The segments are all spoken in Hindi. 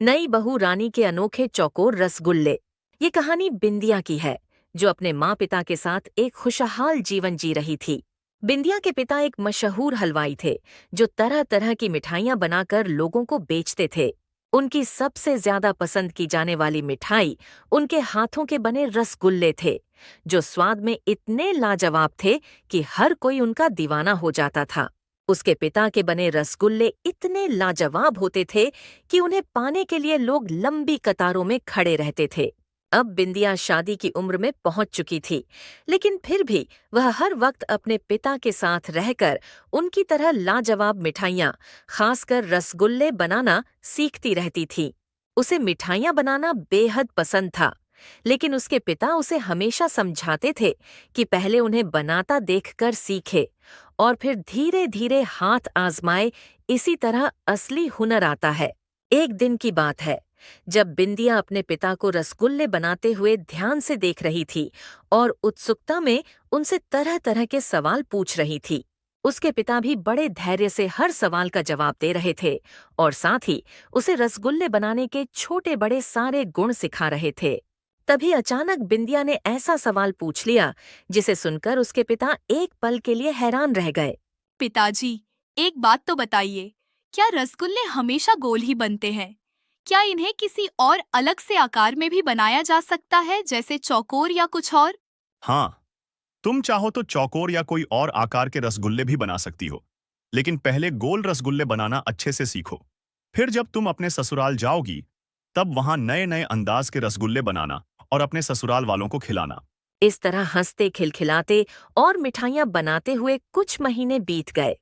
नई बहू रानी के अनोखे चौकोर रसगुल्ले। ये कहानी बिंदिया की है, जो अपने माँ पिता के साथ एक खुशहाल जीवन जी रही थी। बिंदिया के पिता एक मशहूर हलवाई थे, जो तरह तरह की मिठाइयाँ बनाकर लोगों को बेचते थे। उनकी सबसे ज्यादा पसंद की जाने वाली मिठाई उनके हाथों के बने रसगुल्ले थे, जो स्वाद में इतने लाजवाब थे कि हर कोई उनका दीवाना हो जाता था। उसके पिता के बने रसगुल्ले इतने लाजवाब होते थे कि उन्हें पाने के लिए लोग लंबी कतारों में खड़े रहते थे। अब बिंदिया शादी की उम्र में पहुंच चुकी थी, लेकिन फिर भी वह हर वक्त अपने पिता के साथ रहकर उनकी तरह लाजवाब मिठाइयाँ, खासकर रसगुल्ले बनाना सीखती रहती थी। उसे मिठाइयाँ बनाना बेहद पसंद था, लेकिन उसके पिता उसे हमेशा समझाते थे कि पहले उन्हें बनाता देखकर सीखे और फिर धीरे धीरे हाथ आजमाए, इसी तरह असली हुनर आता है। एक दिन की बात है, जब बिंदिया अपने पिता को रसगुल्ले बनाते हुए ध्यान से देख रही थी और उत्सुकता में उनसे तरह तरह के सवाल पूछ रही थी। उसके पिता भी बड़े धैर्य से हर सवाल का जवाब दे रहे थे और साथ ही उसे रसगुल्ले बनाने के छोटे बड़े सारे गुण सिखा रहे थे। तभी अचानक बिंदिया ने ऐसा सवाल पूछ लिया, जिसे सुनकर उसके पिता एक पल के लिए हैरान रह गए। पिताजी, एक बात तो बताइए, क्या रसगुल्ले हमेशा गोल ही बनते हैं? क्या इन्हें किसी और अलग से आकार में भी बनाया जा सकता है, जैसे चौकोर या कुछ और? हाँ, तुम चाहो तो चौकोर या कोई और आकार के रसगुल्ले भी बना सकती हो, लेकिन पहले गोल रसगुल्ले बनाना अच्छे से सीखो। फिर जब तुम अपने ससुराल जाओगी, तब वहां नए नए अंदाज के रसगुल्ले बनाना और अपने ससुराल वालों को खिलाना। इस तरह हंसते खिलखिलाते और मिठाइयाँ बनाते हुए कुछ महीने बीत गए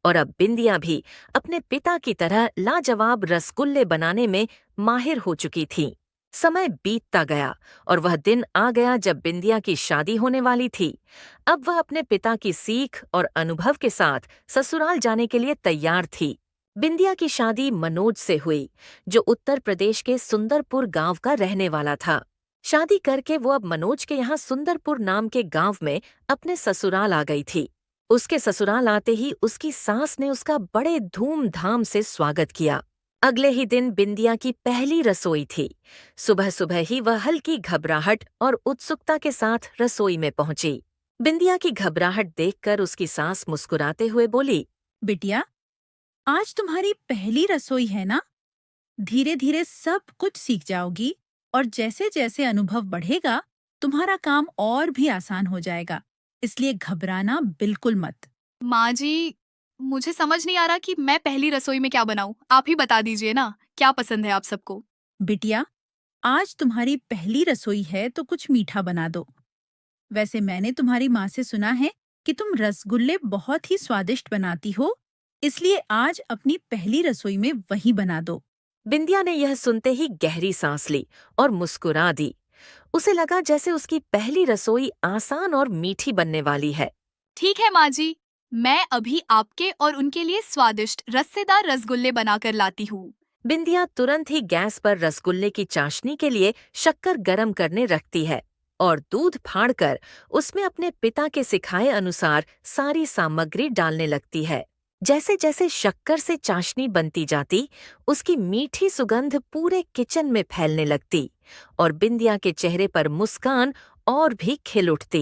और अब बिंदिया भी अपने पिता की तरह लाजवाब रसगुल्ले बनाने में माहिर हो चुकी थी। समय बीतता गया और वह दिन आ गया जब बिंदिया की शादी होने वाली थी। अब वह अपने पिता की सीख और अनुभव के साथ ससुराल जाने के लिए तैयार थी। बिंदिया की शादी मनोज से हुई, जो उत्तर प्रदेश के सुंदरपुर गांव का रहने वाला था। शादी करके वो अब मनोज के यहाँ सुंदरपुर नाम के गांव में अपने ससुराल आ गई थी। उसके ससुराल आते ही उसकी सास ने उसका बड़े धूमधाम से स्वागत किया। अगले ही दिन बिंदिया की पहली रसोई थी। सुबह सुबह ही वह हल्की घबराहट और उत्सुकता के साथ रसोई में पहुंची। बिंदिया की घबराहट देखकर उसकी सास मुस्कुराते हुए बोली, बिटिया, आज तुम्हारी पहली रसोई है ना? धीरे धीरे सब कुछ सीख जाओगी और जैसे जैसे अनुभव बढ़ेगा, तुम्हारा काम और भी आसान हो जाएगा। इसलिए घबराना बिल्कुल मत। माँ जी, मुझे समझ नहीं आ रहा कि मैं पहली रसोई में क्या बनाऊं। आप ही बता दीजिए ना, क्या पसंद है आप सबको? बिटिया, आज तुम्हारी पहली रसोई है तो कुछ मीठा बना दो। वैसे मैंने तुम्हारी माँ से सुना है कि तुम रसगुल्ले बहुत ही स्वादिष्ट बनाती हो, इसलिए आज अपनी पहली रसोई में वही बना दो। बिंदिया ने यह सुनते ही गहरी सांस ली और मुस्कुरा दी। उसे लगा जैसे उसकी पहली रसोई आसान और मीठी बनने वाली है। ठीक है माँ जी, मैं अभी आपके और उनके लिए स्वादिष्ट रस्सेदार रसगुल्ले बनाकर लाती हूँ। बिंदिया तुरंत ही गैस पर रसगुल्ले की चाशनी के लिए शक्कर गरम करने रखती है और दूध फाड़कर उसमें अपने पिता के सिखाए अनुसार सारी सामग्री डालने लगती है। जैसे जैसे शक्कर से चाशनी बनती जाती, उसकी मीठी सुगंध पूरे किचन में फैलने लगती और बिंदिया के चेहरे पर मुस्कान और भी खिल उठती।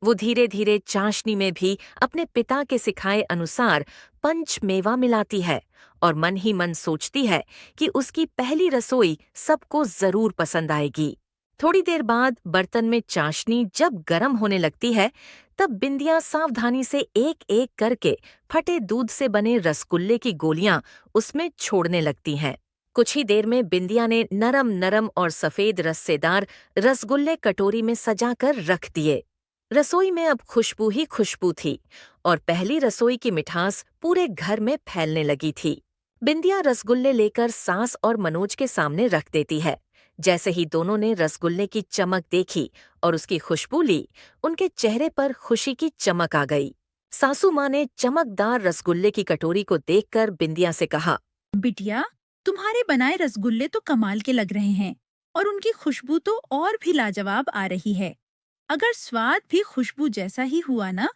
वो धीरे धीरे चाशनी में भी अपने पिता के सिखाए अनुसार पंचमेवा मिलाती है और मन ही मन सोचती है कि उसकी पहली रसोई सबको जरूर पसंद आएगी। थोड़ी देर बाद बर्तन में चाशनी जब गर्म होने लगती है, तब बिंदिया सावधानी से एक एक करके फटे दूध से बने रसगुल्ले की गोलियां उसमें छोड़ने लगती हैं। कुछ ही देर में बिंदिया ने नरम नरम और सफेद रस्सेदार रसगुल्ले कटोरी में सजाकर रख दिए। रसोई में अब खुशबू ही खुशबू थी और पहली रसोई की मिठास पूरे घर में फैलने लगी थी। बिंदिया रसगुल्ले लेकर सास और मनोज के सामने रख देती है। जैसे ही दोनों ने रसगुल्ले की चमक देखी और उसकी खुशबू ली, उनके चेहरे पर खुशी की चमक आ गई। सासू माँ ने चमकदार रसगुल्ले की कटोरी को देखकर बिंदिया से कहा, बिटिया, तुम्हारे बनाए रसगुल्ले तो कमाल के लग रहे हैं और उनकी खुशबू तो और भी लाजवाब आ रही है। अगर स्वाद भी खुशबू जैसा ही हुआ ना,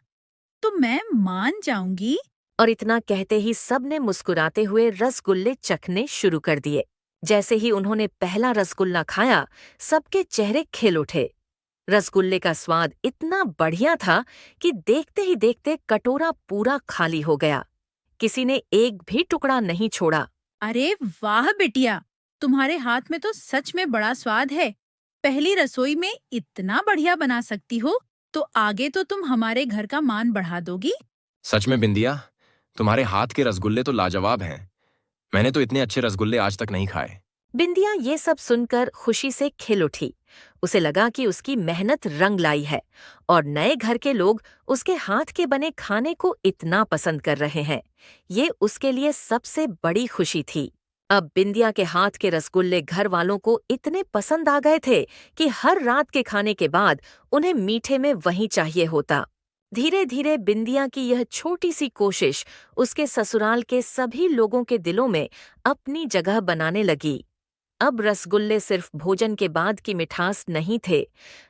तो मैं मान जाऊंगी। और इतना कहते ही सबने मुस्कुराते हुए रसगुल्ले चखने शुरू कर दिए। जैसे ही उन्होंने पहला रसगुल्ला खाया, सबके चेहरे खिल उठे। रसगुल्ले का स्वाद इतना बढ़िया था कि देखते ही देखते कटोरा पूरा खाली हो गया। किसी ने एक भी टुकड़ा नहीं छोड़ा। अरे वाह बिटिया, तुम्हारे हाथ में तो सच में बड़ा स्वाद है। पहली रसोई में इतना बढ़िया बना सकती हो, तो आगे तो तुम हमारे घर का मान बढ़ा दोगी। सच में बिंदिया, तुम्हारे हाथ के रसगुल्ले तो लाजवाब हैं। मैंने तो इतने अच्छे रसगुल्ले आज तक नहीं खाए। बिंदिया ये सब सुनकर खुशी से खिल उठी। उसे लगा कि उसकी मेहनत रंग लाई है और नए घर के लोग उसके हाथ के बने खाने को इतना पसंद कर रहे हैं। ये उसके लिए सबसे बड़ी खुशी थी। अब बिंदिया के हाथ के रसगुल्ले घर वालों को इतने पसंद आ गए थे कि हर रात के खाने के बाद उन्हें मीठे में वही चाहिए होता। धीरे धीरे बिंदिया की यह छोटी सी कोशिश उसके ससुराल के सभी लोगों के दिलों में अपनी जगह बनाने लगी। अब रसगुल्ले सिर्फ भोजन के बाद की मिठास नहीं थे,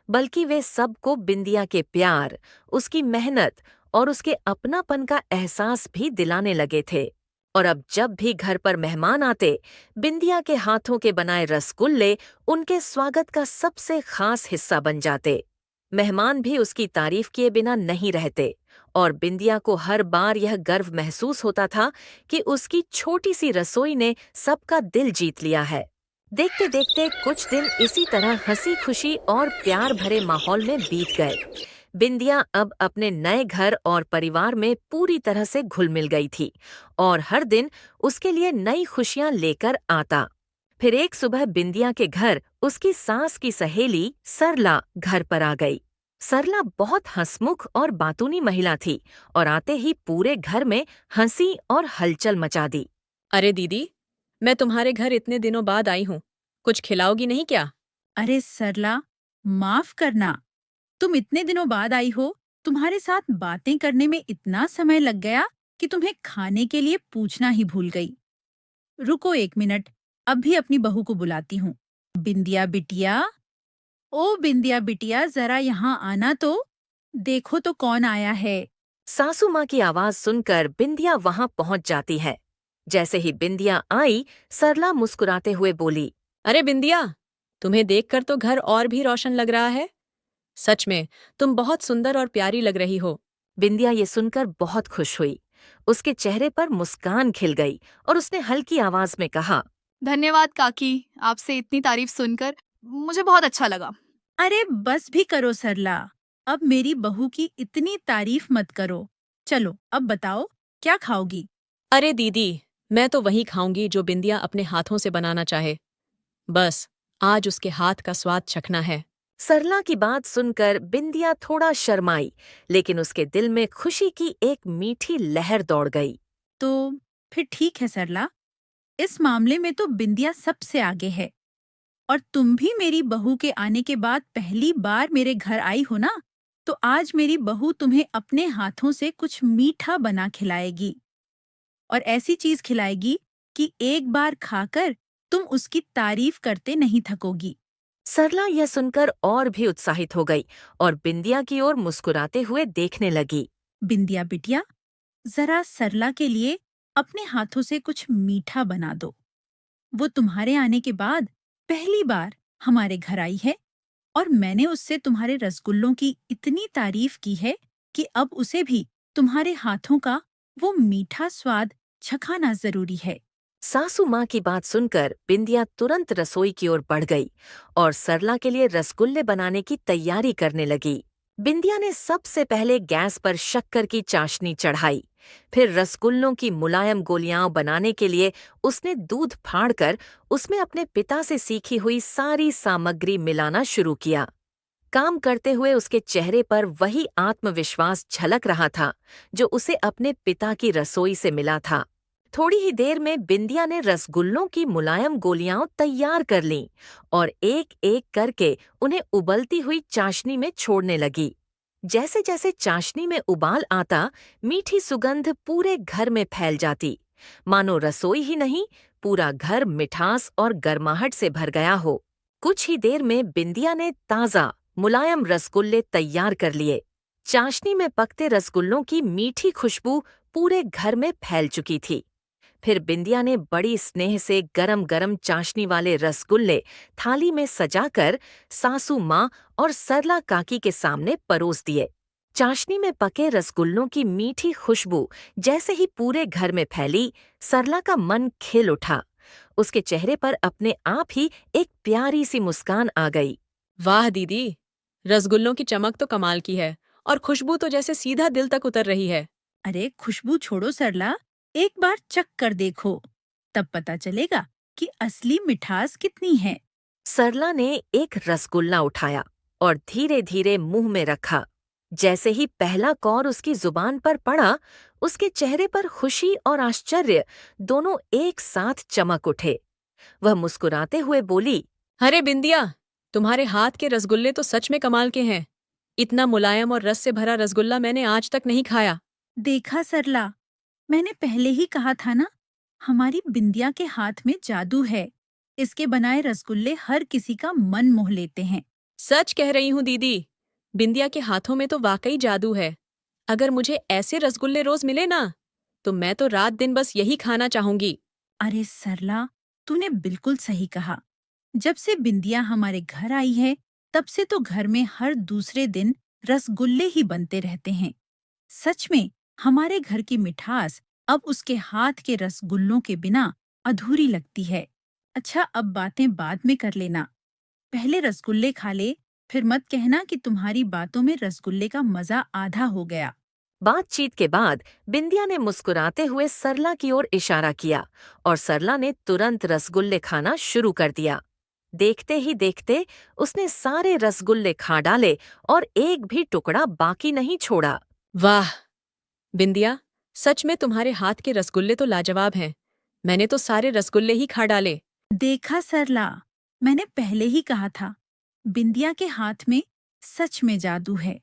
बल्कि वे सबको बिंदिया के प्यार, उसकी मेहनत और उसके अपनापन का एहसास भी दिलाने लगे थे। और अब जब भी घर पर मेहमान आते, बिंदिया के हाथों के बनाए रसगुल्ले उनके स्वागत का सबसे खास हिस्सा बन जाते। मेहमान भी उसकी तारीफ किए बिना नहीं रहते और बिंदिया को हर बार यह गर्व महसूस होता था कि उसकी छोटी सी रसोई ने सबका दिल जीत लिया है। देखते देखते कुछ दिन इसी तरह हंसी खुशी और प्यार भरे माहौल में बीत गए। बिंदिया अब अपने नए घर और परिवार में पूरी तरह से घुल मिल गई थी और हर दिन उसके लिए नई खुशियां लेकर आता। फिर एक सुबह बिंदिया के घर उसकी सास की सहेली सरला घर पर आ गई। सरला बहुत हंसमुख और बातूनी महिला थी और आते ही पूरे घर में हंसी और हलचल मचा दी। अरे दीदी, मैं तुम्हारे घर इतने दिनों बाद आई हूँ। कुछ खिलाओगी नहीं क्या? अरे सरला, माफ करना, तुम इतने दिनों बाद आई हो, तुम्हारे साथ बातें करने में इतना समय लग गया कि तुम्हें खाने के लिए पूछना ही भूल गई। रुको एक मिनट, अभी अपनी बहू को बुलाती हूँ। बिंदिया बिटिया, ओ बिंदिया बिटिया, जरा यहाँ आना तो। देखो तो कौन आया है। सासू माँ की आवाज सुनकर बिंदिया वहां पहुंच जाती है। जैसे ही बिंदिया आई, सरला मुस्कुराते हुए बोली, अरे बिंदिया, तुम्हें देखकर तो घर और भी रोशन लग रहा है। सच में तुम बहुत सुंदर और प्यारी लग रही हो। बिंदिया ये सुनकर बहुत खुश हुई। उसके चेहरे पर मुस्कान खिल गई और उसने हल्की आवाज में कहा, धन्यवाद काकी, आपसे इतनी तारीफ सुनकर मुझे बहुत अच्छा लगा। अरे बस भी करो सरला, अब मेरी बहू की इतनी तारीफ मत करो। चलो अब बताओ, क्या खाओगी? अरे दीदी, मैं तो वही खाऊंगी जो बिंदिया अपने हाथों से बनाना चाहे। बस आज उसके हाथ का स्वाद चखना है। सरला की बात सुनकर बिंदिया थोड़ा शर्माई, लेकिन उसके दिल में खुशी की एक मीठी लहर दौड़ गई। तो फिर ठीक है सरला, इस मामले में तो बिंदिया सबसे आगे है। और तुम भी मेरी बहू के आने के बाद पहली बार मेरे घर आई हो ना, तो आज मेरी बहू तुम्हें अपने हाथों से कुछ मीठा बना खिलाएगी और ऐसी चीज खिलाएगी कि एक बार खाकर तुम उसकी तारीफ करते नहीं थकोगी। सरला यह सुनकर और भी उत्साहित हो गई और बिंदिया की ओर मुस्कुराते हुए देखने लगी। बिंदिया बिटिया, जरा सरला के लिए अपने हाथों से कुछ मीठा बना दो। वो तुम्हारे आने के बाद पहली बार हमारे घर आई है और मैंने उससे तुम्हारे रसगुल्लों की इतनी तारीफ की है कि अब उसे भी तुम्हारे हाथों का वो मीठा स्वाद चखाना जरूरी है। सासू माँ की बात सुनकर बिंदिया तुरंत रसोई की ओर बढ़ गई और सरला के लिए रसगुल्ले बनाने की तैयारी करने लगी। बिंदिया ने सबसे पहले गैस पर शक्कर की चाशनी चढ़ाई। फिर रसगुल्लों की मुलायम गोलियां बनाने के लिए उसने दूध फाड़कर उसमें अपने पिता से सीखी हुई सारी सामग्री मिलाना शुरू किया। काम करते हुए उसके चेहरे पर वही आत्मविश्वास झलक रहा था जो उसे अपने पिता की रसोई से मिला था। थोड़ी ही देर में बिंदिया ने रसगुल्लों की मुलायम गोलियां तैयार कर लीं और एक एक करके उन्हें उबलती हुई चाशनी में छोड़ने लगी। जैसे जैसे चाशनी में उबाल आता, मीठी सुगंध पूरे घर में फैल जाती, मानो रसोई ही नहीं, पूरा घर मिठास और गर्माहट से भर गया हो। कुछ ही देर में बिंदिया ने ताज़ा मुलायम रसगुल्ले तैयार कर लिए। चाशनी में पकते रसगुल्लों की मीठी खुशबू पूरे घर में फैल चुकी थी। फिर बिंदिया ने बड़ी स्नेह से गरम गरम चाशनी वाले रसगुल्ले थाली में सजाकर सासू माँ और सरला काकी के सामने परोस दिए। चाशनी में पके रसगुल्लों की मीठी खुशबू जैसे ही पूरे घर में फैली, सरला का मन खिल उठा। उसके चेहरे पर अपने आप ही एक प्यारी सी मुस्कान आ गई। वाह दीदी, रसगुल्लों की चमक तो कमाल की है और खुशबू तो जैसे सीधा दिल तक उतर रही है। अरे खुशबू छोड़ो सरला, एक बार चख कर देखो, तब पता चलेगा कि असली मिठास कितनी है। सरला ने एक रसगुल्ला उठाया और धीरे धीरे मुंह में रखा। जैसे ही पहला कौर उसकी जुबान पर पड़ा, उसके चेहरे पर खुशी और आश्चर्य दोनों एक साथ चमक उठे। वह मुस्कुराते हुए बोली, अरे बिंदिया, तुम्हारे हाथ के रसगुल्ले तो सच में कमाल के हैं। इतना मुलायम और रस से भरा रसगुल्ला मैंने आज तक नहीं खाया। देखा सरला, मैंने पहले ही कहा था ना, हमारी बिंदिया के हाथ में जादू है। इसके बनाए रसगुल्ले हर किसी का मन मोह लेते हैं। सच कह रही हूँ दीदी, बिंदिया के हाथों में तो वाकई जादू है। अगर मुझे ऐसे रसगुल्ले रोज मिले ना, तो मैं तो रात दिन बस यही खाना चाहूंगी। अरे सरला, तूने बिल्कुल सही कहा। जब से बिंदिया हमारे घर आई है, तब से तो घर में हर दूसरे दिन रसगुल्ले ही बनते रहते हैं। सच में हमारे घर की मिठास अब उसके हाथ के रसगुल्लों के बिना अधूरी लगती है। अच्छा, अब बातें बाद में कर लेना, पहले रसगुल्ले खा ले, फिर मत कहना कि तुम्हारी बातों में रसगुल्ले का मजा आधा हो गया। बातचीत के बाद बिंदिया ने मुस्कुराते हुए सरला की ओर इशारा किया और सरला ने तुरंत रसगुल्ले खाना शुरू कर दिया। देखते ही देखते उसने सारे रसगुल्ले खा डाले और एक भी टुकड़ा बाकी नहीं छोड़ा। वाह बिंदिया, सच में तुम्हारे हाथ के रसगुल्ले तो लाजवाब हैं। मैंने तो सारे रसगुल्ले ही खा डाले। देखा सरला, मैंने पहले ही कहा था, बिंदिया के हाथ में सच में जादू है।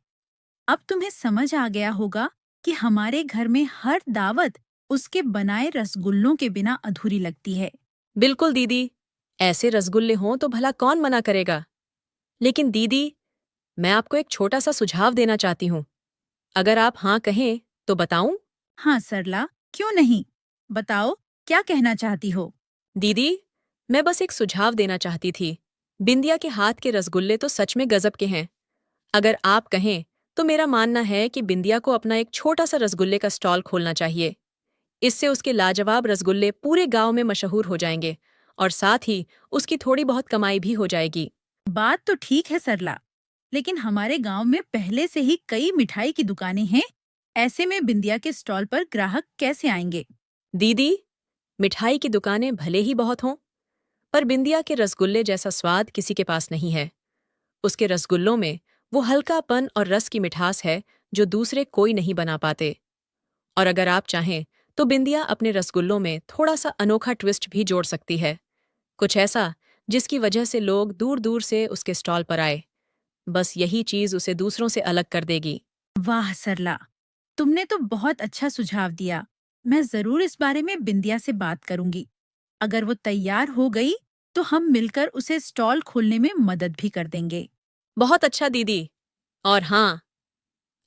अब तुम्हें समझ आ गया होगा कि हमारे घर में हर दावत उसके बनाए रसगुल्लों के बिना अधूरी लगती है। बिल्कुल दीदी, ऐसे रसगुल्ले हों तो भला कौन मना करेगा। लेकिन दीदी, मैं आपको एक छोटा सा सुझाव देना चाहती हूँ। अगर आप हाँ कहें तो बताऊं? हाँ सरला, क्यों नहीं, बताओ क्या कहना चाहती हो। दीदी, मैं बस एक सुझाव देना चाहती थी। बिंदिया के हाथ के रसगुल्ले तो सच में गजब के हैं। अगर आप कहें तो मेरा मानना है कि बिंदिया को अपना एक छोटा सा रसगुल्ले का स्टॉल खोलना चाहिए। इससे उसके लाजवाब रसगुल्ले पूरे गांव में मशहूर हो जाएंगे और साथ ही उसकी थोड़ी बहुत कमाई भी हो जाएगी। बात तो ठीक है सरला, लेकिन हमारे गांव में पहले से ही कई मिठाई की दुकानें हैं। ऐसे में बिंदिया के स्टॉल पर ग्राहक कैसे आएंगे। दीदी, मिठाई की दुकानें भले ही बहुत हों, पर बिंदिया के रसगुल्ले जैसा स्वाद किसी के पास नहीं है। उसके रसगुल्लों में वो हल्कापन और रस की मिठास है जो दूसरे कोई नहीं बना पाते। और अगर आप चाहें तो बिंदिया अपने रसगुल्लों में थोड़ा सा अनोखा ट्विस्ट भी जोड़ सकती है, कुछ ऐसा जिसकी वजह से लोग दूर दूर से उसके स्टॉल पर आए। बस यही चीज उसे दूसरों से अलग कर देगी। वाह सरला, तुमने तो बहुत अच्छा सुझाव दिया। मैं जरूर इस बारे में बिंदिया से बात करूंगी। अगर वो तैयार हो गई तो हम मिलकर उसे स्टॉल खोलने में मदद भी कर देंगे। बहुत अच्छा दीदी। और हाँ,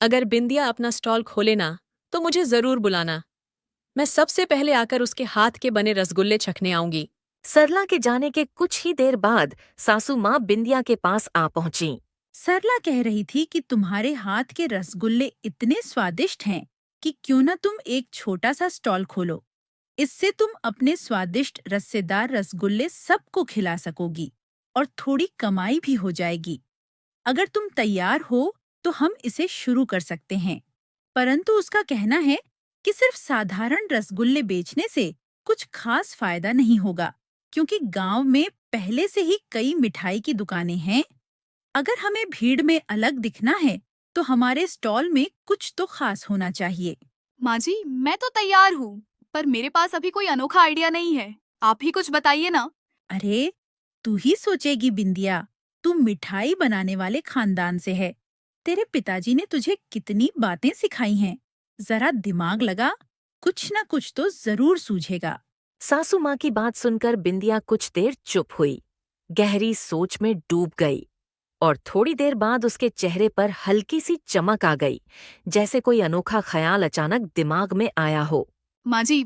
अगर बिंदिया अपना स्टॉल खोले ना तो मुझे जरूर बुलाना। मैं सबसे पहले आकर उसके हाथ के बने रसगुल्ले चखने आऊंगी। सरला के जाने के कुछ ही देर बाद सासू माँ बिंदिया के पास आ पहुंची। सरला कह रही थी कि तुम्हारे हाथ के रसगुल्ले इतने स्वादिष्ट हैं कि क्यों न तुम एक छोटा सा स्टॉल खोलो। इससे तुम अपने स्वादिष्ट रस्सेदार रसगुल्ले सबको खिला सकोगी और थोड़ी कमाई भी हो जाएगी। अगर तुम तैयार हो तो हम इसे शुरू कर सकते हैं। परंतु उसका कहना है कि सिर्फ साधारण रसगुल्ले बेचने से कुछ खास फायदा नहीं होगा, क्योंकि गांव में पहले से ही कई मिठाई की दुकानें हैं। अगर हमें भीड़ में अलग दिखना है तो हमारे स्टॉल में कुछ तो खास होना चाहिए। माँ जी, मैं तो तैयार हूँ, पर मेरे पास अभी कोई अनोखा आइडिया नहीं है। आप ही कुछ बताइए ना। अरे, तू ही सोचेगी बिंदिया, तू मिठाई बनाने वाले खानदान से है। तेरे पिताजी ने तुझे कितनी बातें सिखाई हैं। जरा दिमाग लगा, कुछ न कुछ तो जरूर सूझेगा। सासू माँ की बात सुनकर बिंदिया कुछ देर चुप हुई, गहरी सोच में डूब गई और थोड़ी देर बाद उसके चेहरे पर हल्की सी चमक आ गई, जैसे कोई अनोखा ख्याल अचानक दिमाग में आया हो। माँ जी,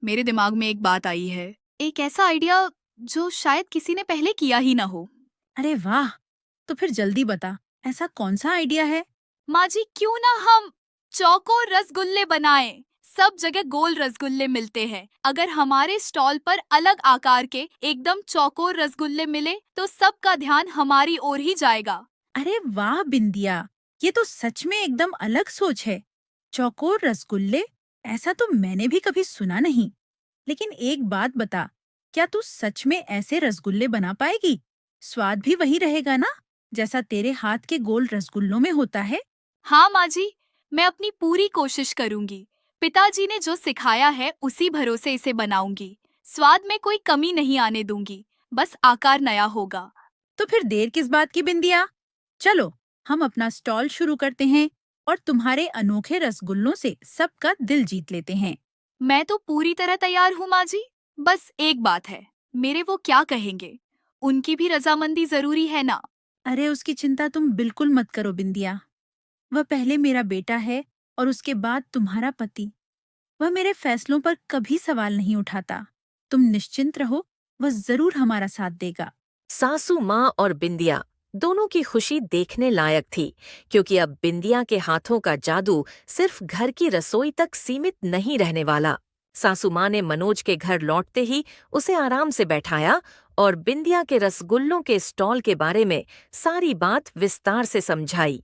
मेरे दिमाग में एक बात आई है, एक ऐसा आइडिया जो शायद किसी ने पहले किया ही ना हो। अरे वाह! तो फिर जल्दी बता, ऐसा कौन सा आइडिया है? माँ जी, क्यों ना हम चौकोर रसगुल्ले बनाएं? सब जगह गोल रसगुल्ले मिलते हैं। अगर हमारे स्टॉल पर अलग आकार के एकदम चौकोर रसगुल्ले मिले तो सबका ध्यान हमारी ओर ही जाएगा। अरे वाह बिंदिया, ये तो सच में एकदम अलग सोच है। चौकोर रसगुल्ले, ऐसा तो मैंने भी कभी सुना नहीं। लेकिन एक बात बता, क्या तू सच में ऐसे रसगुल्ले बना पाएगी? स्वाद भी वही रहेगा ना, जैसा तेरे हाथ के गोल रसगुल्लों में होता है? हाँ माँ जी, मैं अपनी पूरी कोशिश करूंगी। पिताजी ने जो सिखाया है उसी भरोसे इसे बनाऊंगी। स्वाद में कोई कमी नहीं आने दूंगी, बस आकार नया होगा। तो फिर देर किस बात की बिंदिया? चलो, हम अपना स्टॉल शुरू करते हैं और तुम्हारे अनोखे रसगुल्लों से सबका दिल जीत लेते हैं। मैं तो पूरी तरह तैयार हूँ माँ जी। बस एक बात है, मेरे वो क्या कहेंगे? उनकी भी रजामंदी जरूरी है ना? अरे उसकी चिंता तुम बिल्कुल मत करो बिंदिया। वह पहले मेरा बेटा है और उसके बाद तुम्हारा पति। वह मेरे फैसलों पर कभी सवाल नहीं उठाता। तुम निश्चिंत रहो, वह जरूर हमारा साथ देगा। सासू माँ और बिंदिया दोनों की खुशी देखने लायक थी, क्योंकि अब बिंदिया के हाथों का जादू सिर्फ घर की रसोई तक सीमित नहीं रहने वाला। सासू माँ ने मनोज के घर लौटते ही उसे आराम से बैठाया और बिंदिया के रसगुल्लों के स्टॉल के बारे में सारी बात विस्तार से समझाई।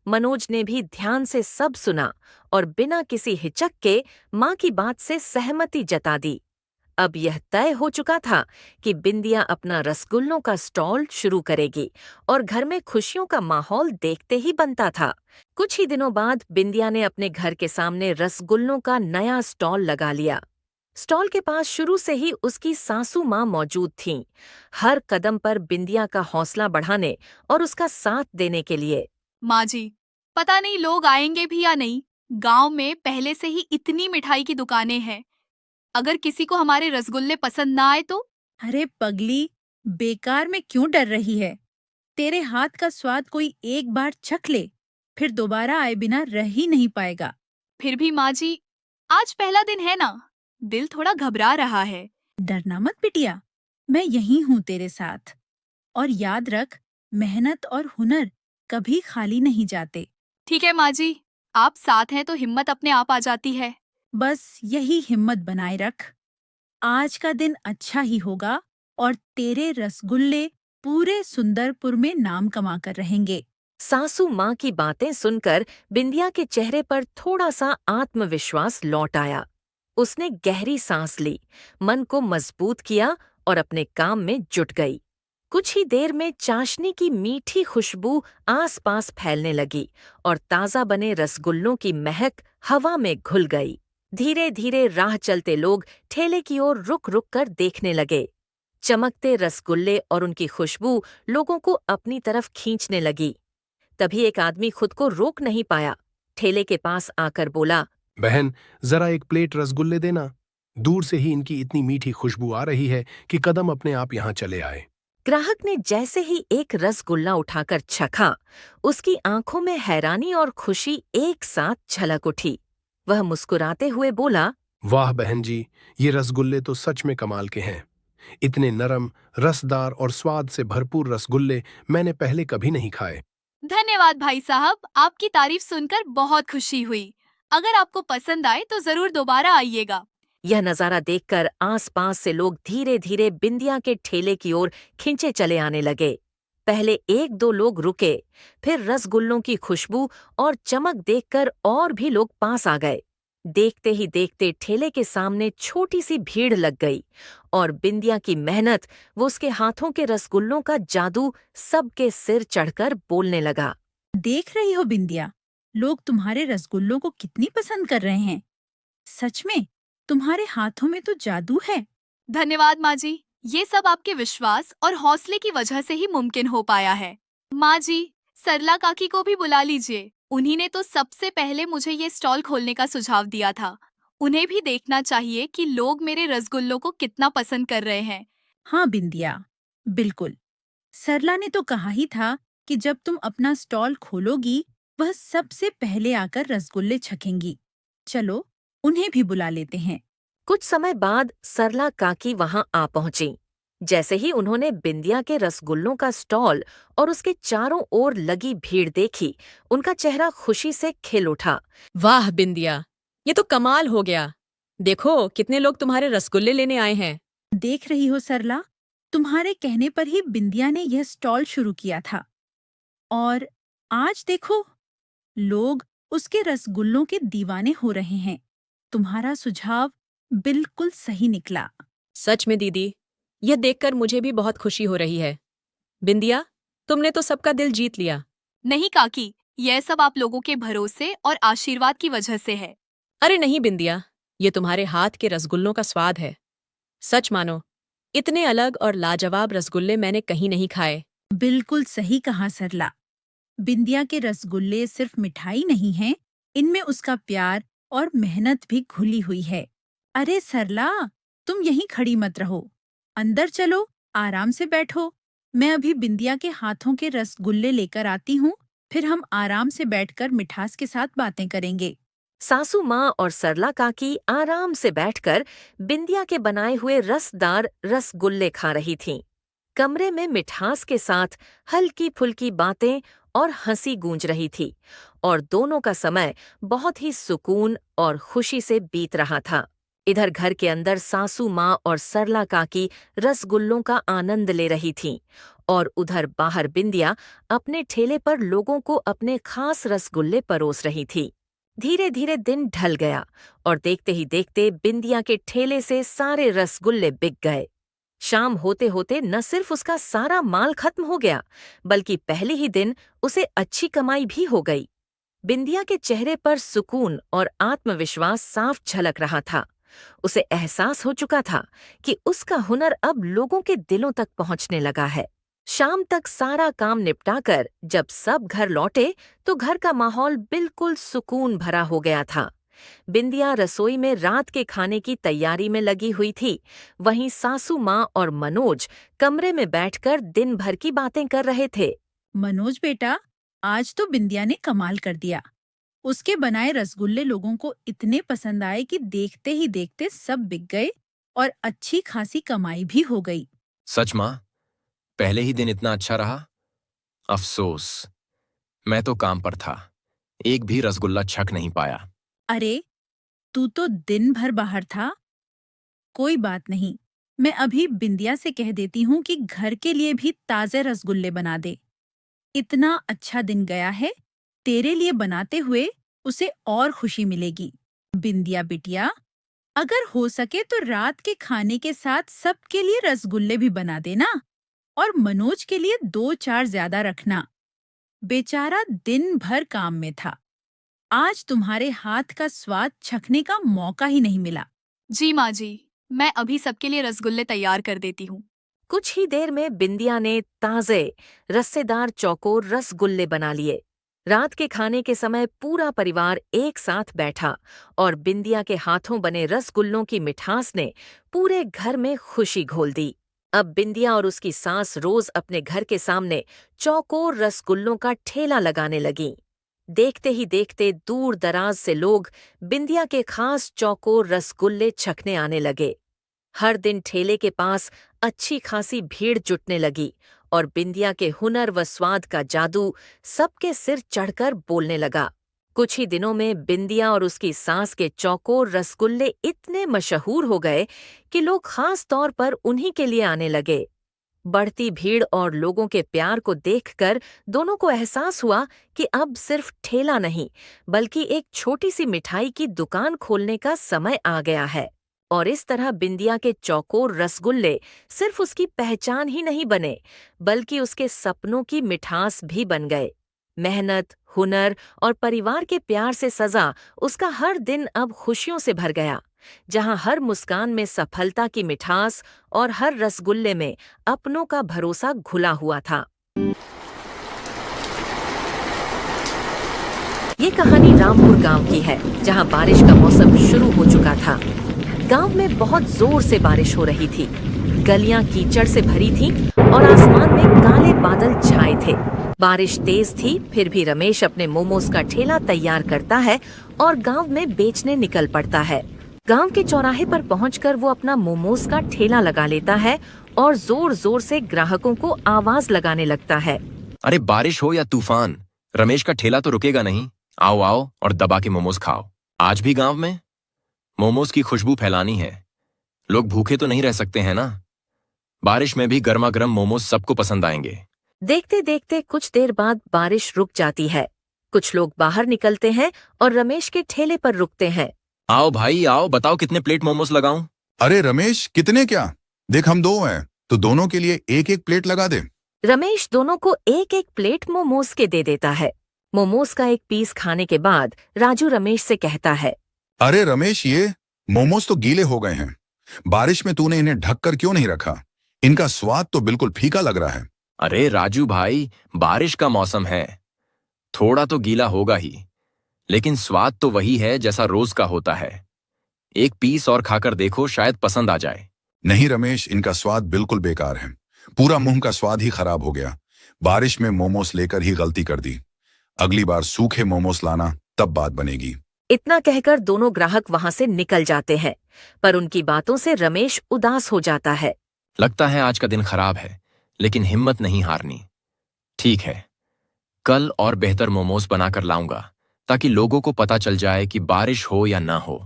मनोज ने भी ध्यान से सब सुना और बिना किसी हिचक के माँ की बात से सहमति जता दी। अब यह तय हो चुका था कि बिंदिया अपना रसगुल्लों का स्टॉल शुरू करेगी और घर में खुशियों का माहौल देखते ही बनता था। कुछ ही दिनों बाद बिंदिया ने अपने घर के सामने रसगुल्लों का नया स्टॉल लगा लिया। स्टॉल के पास शुरू से ही उसकी सासू माँ मौजूद थीं, हर कदम पर बिंदिया का हौसला बढ़ाने और उसका साथ देने के लिए। माँ जी, पता नहीं लोग आएंगे भी या नहीं। गांव में पहले से ही इतनी मिठाई की दुकानें हैं। अगर किसी को हमारे रसगुल्ले पसंद ना आए तो? अरे पगली, बेकार में क्यों डर रही है? तेरे हाथ का स्वाद कोई एक बार चख ले, फिर दोबारा आए बिना रह ही नहीं पाएगा। फिर भी माँ जी, आज पहला दिन है ना, दिल थोड़ा घबरा रहा है। डरना मत बिटिया, मैं यहीं हूँ तेरे साथ। और याद रख, मेहनत और हुनर कभी खाली नहीं जाते। ठीक है माँ जी, आप साथ हैं तो हिम्मत अपने आप आ जाती है। बस यही हिम्मत बनाए रख। आज का दिन अच्छा ही होगा और तेरे रसगुल्ले पूरे सुंदरपुर में नाम कमा कर रहेंगे। सासू माँ की बातें सुनकर बिंदिया के चेहरे पर थोड़ा सा आत्मविश्वास लौट आया। उसने गहरी सांस ली, मन को मजबूत किया और अपने काम में जुट गई। कुछ ही देर में चाशनी की मीठी खुशबू आसपास फैलने लगी और ताज़ा बने रसगुल्लों की महक हवा में घुल गई। धीरे धीरे राह चलते लोग ठेले की ओर रुक रुक कर देखने लगे। चमकते रसगुल्ले और उनकी खुशबू लोगों को अपनी तरफ खींचने लगी। तभी एक आदमी खुद को रोक नहीं पाया। ठेले के पास आकर बोला, बहन, जरा एक प्लेट रसगुल्ले देना। दूर से ही इनकी इतनी मीठी खुशबू आ रही है कि कदम अपने आप यहाँ चले आए। ग्राहक ने जैसे ही एक रसगुल्ला उठाकर चखा, उसकी आंखों में हैरानी और खुशी एक साथ झलक उठी। वह मुस्कुराते हुए बोला, वाह बहन जी, ये रसगुल्ले तो सच में कमाल के हैं। इतने नरम, रसदार और स्वाद से भरपूर रसगुल्ले मैंने पहले कभी नहीं खाए। धन्यवाद भाई साहब, आपकी तारीफ सुनकर बहुत खुशी हुई। अगर आपको पसंद आए तो जरूर दोबारा आइएगा। यह नज़ारा देखकर आसपास से लोग धीरे धीरे बिंदिया के ठेले की ओर खिंचे चले आने लगे। पहले एक दो लोग रुके, फिर रसगुल्लों की खुशबू और चमक देखकर और भी लोग पास आ गए। देखते ही देखते ठेले के सामने छोटी सी भीड़ लग गई और बिंदिया की मेहनत, वो उसके हाथों के रसगुल्लों का जादू सबके सिर चढ़कर बोलने लगा। देख रही हो बिंदिया, लोग तुम्हारे रसगुल्लों को कितनी पसंद कर रहे हैं। सच में तुम्हारे हाथों में तो जादू है। धन्यवाद माँ जी, ये सब आपके विश्वास और हौसले की वजह से ही मुमकिन हो पाया है। माँ जी, सरला काकी को भी बुला लीजिए। उन्हीं ने तो सबसे पहले मुझे ये स्टॉल खोलने का सुझाव दिया था। उन्हें भी देखना चाहिए कि लोग मेरे रसगुल्लों को कितना पसंद कर रहे हैं। हाँ बिंदिया, बिल्कुल। सरला ने तो कहा ही था कि जब तुम अपना स्टॉल खोलोगी, वह सबसे पहले आकर रसगुल्ले चखेंगी। चलो, उन्हें भी बुला लेते हैं। कुछ समय बाद सरला काकी वहां आ पहुंची। जैसे ही उन्होंने बिंदिया के रसगुल्लों का स्टॉल और उसके चारों ओर लगी भीड़ देखी, उनका चेहरा खुशी से खिल उठा। वाह बिंदिया, ये तो कमाल हो गया। देखो कितने लोग तुम्हारे रसगुल्ले लेने आए हैं। देख रही हो सरला, तुम्हारे कहने पर ही बिंदिया ने यह स्टॉल शुरू किया था। और आज देखो, लोग उसके रसगुल्लों के दीवाने हो रहे हैं। तुम्हारा सुझाव बिल्कुल सही निकला। सच में दीदी, यह देखकर मुझे भी बहुत खुशी हो रही है। बिंदिया, तुमने तो सबका दिल जीत लिया। नहीं काकी, यह सब आप लोगों के भरोसे और आशीर्वाद की वजह से है। अरे नहीं बिंदिया, ये तुम्हारे हाथ के रसगुल्लों का स्वाद है। सच मानो, इतने अलग और लाजवाब रसगुल्ले मैंने कहीं नहीं खाए। बिल्कुल सही कहा सरला। बिंदिया के रसगुल्ले सिर्फ मिठाई नहीं हैं, इनमें उसका प्यार और मेहनत भी घुली हुई है। अरे सरला, तुम यहीं खड़ी मत रहो, अंदर चलो, आराम से बैठो। मैं अभी बिंदिया के हाथों के रसगुल्ले लेकर आती हूँ, फिर हम आराम से बैठकर मिठास के साथ बातें करेंगे। सासू माँ और सरला काकी आराम से बैठकर बिंदिया के बनाए हुए रसदार रसगुल्ले खा रही थीं। कमरे में मिठास के साथ हल्की फुल्की बातें और हंसी गूंज रही थी और दोनों का समय बहुत ही सुकून और खुशी से बीत रहा था। इधर घर के अंदर सासू माँ और सरला काकी रसगुल्लों का आनंद ले रही थीं और उधर बाहर बिंदिया अपने ठेले पर लोगों को अपने खास रसगुल्ले परोस रही थी। धीरे धीरे दिन ढल गया और देखते ही देखते बिंदिया के ठेले से सारे रसगुल्ले बिक गए। शाम होते होते न सिर्फ उसका सारा माल खत्म हो गया, बल्कि पहले ही दिन उसे अच्छी कमाई भी हो गई। बिंदिया के चेहरे पर सुकून और आत्मविश्वास साफ झलक रहा था। उसे एहसास हो चुका था कि उसका हुनर अब लोगों के दिलों तक पहुंचने लगा है। शाम तक सारा काम निपटाकर जब सब घर लौटे तो घर का माहौल बिल्कुल सुकून भरा हो गया था। बिंदिया रसोई में रात के खाने की तैयारी में लगी हुई थी, वहीं सासू माँ और मनोज कमरे में बैठकर दिन भर की बातें कर रहे थे। मनोज बेटा, आज तो बिंदिया ने कमाल कर दिया। उसके बनाए रसगुल्ले लोगों को इतने पसंद आए कि देखते ही देखते सब बिक गए और अच्छी खासी कमाई भी हो गई। सच माँ, पहले ही दिन इतना अच्छा रहा। अफसोस, मैं तो काम पर था, एक भी रसगुल्ला छक नहीं पाया। अरे, तू तो दिन भर बाहर था। कोई बात नहीं, मैं अभी बिंदिया से कह देती हूँ कि घर के लिए भी ताजे रसगुल्ले बना दे। इतना अच्छा दिन गया है, तेरे लिए बनाते हुए उसे और खुशी मिलेगी। बिंदिया बिटिया, अगर हो सके तो रात के खाने के साथ सबके लिए रसगुल्ले भी बना देना और मनोज के लिए 2-4 ज्यादा रखना। बेचारा दिन भर काम में था, आज तुम्हारे हाथ का स्वाद चखने का मौका ही नहीं मिला। जी माँ जी, मैं अभी सबके लिए रसगुल्ले तैयार कर देती हूँ। कुछ ही देर में बिंदिया ने ताजे रस्सेदार चौकोर रसगुल्ले बना लिए। रात के खाने के समय पूरा परिवार एक साथ बैठा और बिंदिया के हाथों बने रसगुल्लों की मिठास ने पूरे घर में खुशी घोल दी। अब बिंदिया और उसकी सास रोज अपने घर के सामने चौकोर रसगुल्लों का ठेला लगाने लगीं। देखते ही देखते दूर दराज से लोग बिंदिया के खास चौकोर रसगुल्ले चखने आने लगे। हर दिन ठेले के पास अच्छी खासी भीड़ जुटने लगी और बिंदिया के हुनर व स्वाद का जादू सबके सिर चढ़कर बोलने लगा। कुछ ही दिनों में बिंदिया और उसकी सास के चौकोर रसगुल्ले इतने मशहूर हो गए कि लोग खास तौर पर उन्हीं के लिए आने लगे। बढ़ती भीड़ और लोगों के प्यार को देखकर दोनों को एहसास हुआ कि अब सिर्फ ठेला नहीं, बल्कि एक छोटी सी मिठाई की दुकान खोलने का समय आ गया है। और इस तरह बिंदिया के चौकोर रसगुल्ले सिर्फ उसकी पहचान ही नहीं बने, बल्कि उसके सपनों की मिठास भी बन गए। मेहनत, हुनर और परिवार के प्यार से सजा उसका हर दिन अब खुशियों से भर गया, जहां हर मुस्कान में सफलता की मिठास और हर रसगुल्ले में अपनों का भरोसा घुला हुआ था। ये कहानी रामपुर गांव की है, जहां बारिश का मौसम शुरू हो चुका था। गांव में बहुत जोर से बारिश हो रही थी। गलियां कीचड़ से भरी थीं और आसमान में काले बादल छाए थे। बारिश तेज थी, फिर भी रमेश अपने मोमोज का ठेला तैयार करता है और गांव में बेचने निकल पड़ता है। गांव के चौराहे पर पहुंचकर वो अपना मोमोज का ठेला लगा लेता है और जोर जोर से ग्राहकों को आवाज लगाने लगता है। अरे बारिश हो या तूफान, रमेश का ठेला तो रुकेगा नहीं। आओ आओ और दबा के मोमोज खाओ। आज भी गांव में मोमोज की खुशबू फैलानी है। लोग भूखे तो नहीं रह सकते हैं ना। बारिश में भी गर्मा गर्म मोमोज सबको पसंद आएंगे। देखते देखते कुछ देर बाद बारिश रुक जाती है। कुछ लोग बाहर निकलते हैं और रमेश के ठेले पर रुकते हैं। आओ भाई आओ, बताओ कितने प्लेट मोमोज लगाऊं? अरे रमेश, कितने क्या? देख हम 2 हैं तो दोनों के लिए एक एक प्लेट लगा दे। रमेश दोनों को एक एक प्लेट मोमोज के दे देता है। मोमोज का एक पीस खाने के बाद राजू रमेश से कहता है, अरे रमेश, ये मोमोज तो गीले हो गए हैं। बारिश में तूने इन्हें ढक कर क्यों नहीं रखा? इनका स्वाद तो बिल्कुल फीका लग रहा है। अरे राजू भाई, बारिश का मौसम है, थोड़ा तो गीला होगा ही, लेकिन स्वाद तो वही है जैसा रोज का होता है। एक पीस और खाकर देखो, शायद पसंद आ जाए। नहीं रमेश, इनका स्वाद बिल्कुल बेकार है। पूरा मुंह का स्वाद ही खराब हो गया। बारिश में मोमोस लेकर ही गलती कर दी। अगली बार सूखे मोमोस लाना, तब बात बनेगी। इतना कहकर दोनों ग्राहक वहां से निकल जाते हैं, पर उनकी बातों से रमेश उदास हो जाता है। लगता है आज का दिन खराब है, लेकिन हिम्मत नहीं हारनी। ठीक है, कल और बेहतर मोमोज बनाकर लाऊंगा, ताकि लोगों को पता चल जाए कि बारिश हो या ना हो,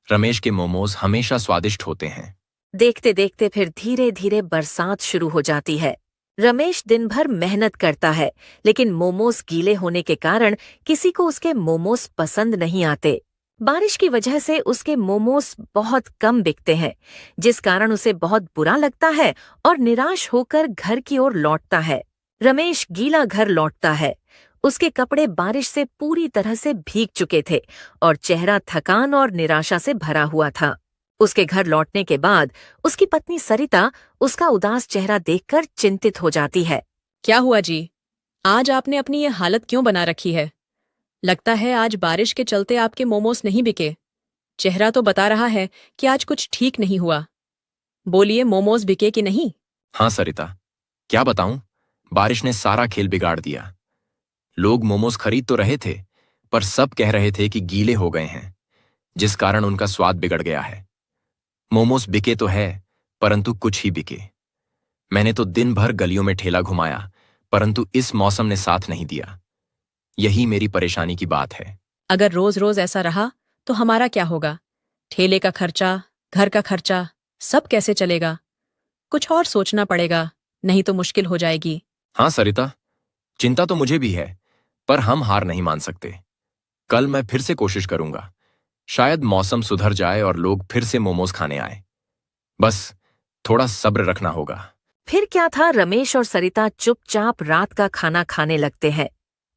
रमेश के मोमोज हमेशा स्वादिष्ट होते हैं। देखते देखते फिर धीरे धीरे बरसात शुरू हो जाती है। रमेश दिन भर मेहनत करता है, लेकिन मोमोज गीले होने के कारण किसी को उसके मोमोज पसंद नहीं आते। बारिश की वजह से उसके मोमोज बहुत कम बिकते हैं, जिस कारण उसे बहुत बुरा लगता है और निराश होकर घर की ओर लौटता है। रमेश गीला घर लौटता है। उसके कपड़े बारिश से पूरी तरह से भीग चुके थे और चेहरा थकान और निराशा से भरा हुआ था। उसके घर लौटने के बाद उसकी पत्नी सरिता उसका उदास चेहरा देखकर चिंतित हो जाती है। क्या हुआ जी? आज आपने अपनी ये हालत क्यों बना रखी है? लगता है आज बारिश के चलते आपके मोमोस नहीं बिके। चेहरा तो बता रहा है कि आज कुछ ठीक नहीं हुआ। बोलिए, मोमोस बिके कि नहीं? हाँ सरिता, क्या बताऊं, बारिश ने सारा खेल बिगाड़ दिया। लोग मोमोज खरीद तो रहे थे, पर सब कह रहे थे कि गीले हो गए हैं, जिस कारण उनका स्वाद बिगड़ गया है। मोमोज बिके तो है, परंतु कुछ ही बिके। मैंने तो दिन भर गलियों में ठेला घुमाया, परंतु इस मौसम ने साथ नहीं दिया। यही मेरी परेशानी की बात है। अगर रोज रोज ऐसा रहा तो हमारा क्या होगा? ठेले का खर्चा, घर का खर्चा, सब कैसे चलेगा? कुछ और सोचना पड़ेगा, नहीं तो मुश्किल हो जाएगी। हाँ सरिता, चिंता तो मुझे भी है, पर हम हार नहीं मान सकते। कल मैं फिर से कोशिश करूंगा। शायद मौसम सुधर जाए और लोग फिर से मोमोज खाने आए। बस थोड़ा सब्र रखना होगा। फिर क्या था, रमेश और सरिता चुपचाप रात का खाना खाने लगते हैं।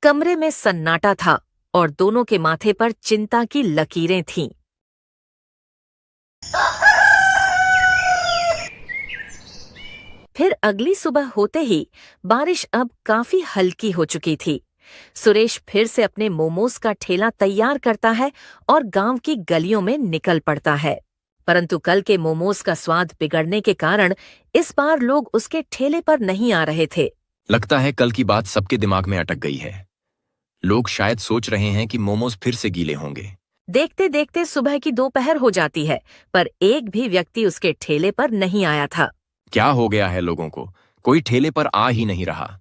कमरे में सन्नाटा था और दोनों के माथे पर चिंता की लकीरें थीं। फिर अगली सुबह होते ही बारिश अब काफी हल्की हो चुकी थी। सुरेश फिर से अपने मोमोज का ठेला तैयार करता है और गांव की गलियों में निकल पड़ता है। परंतु कल के मोमोज का स्वाद बिगड़ने के कारण इस बार लोग उसके ठेले पर नहीं आ रहे थे। लगता है कल की बात सबके दिमाग में अटक गई है। लोग शायद सोच रहे हैं कि मोमोज फिर से गीले होंगे। देखते देखते सुबह की दोपहर हो जाती है, पर एक भी व्यक्ति उसके ठेले पर नहीं आया था। क्या हो गया है लोगों को? कोई ठेले पर आ ही नहीं रहा।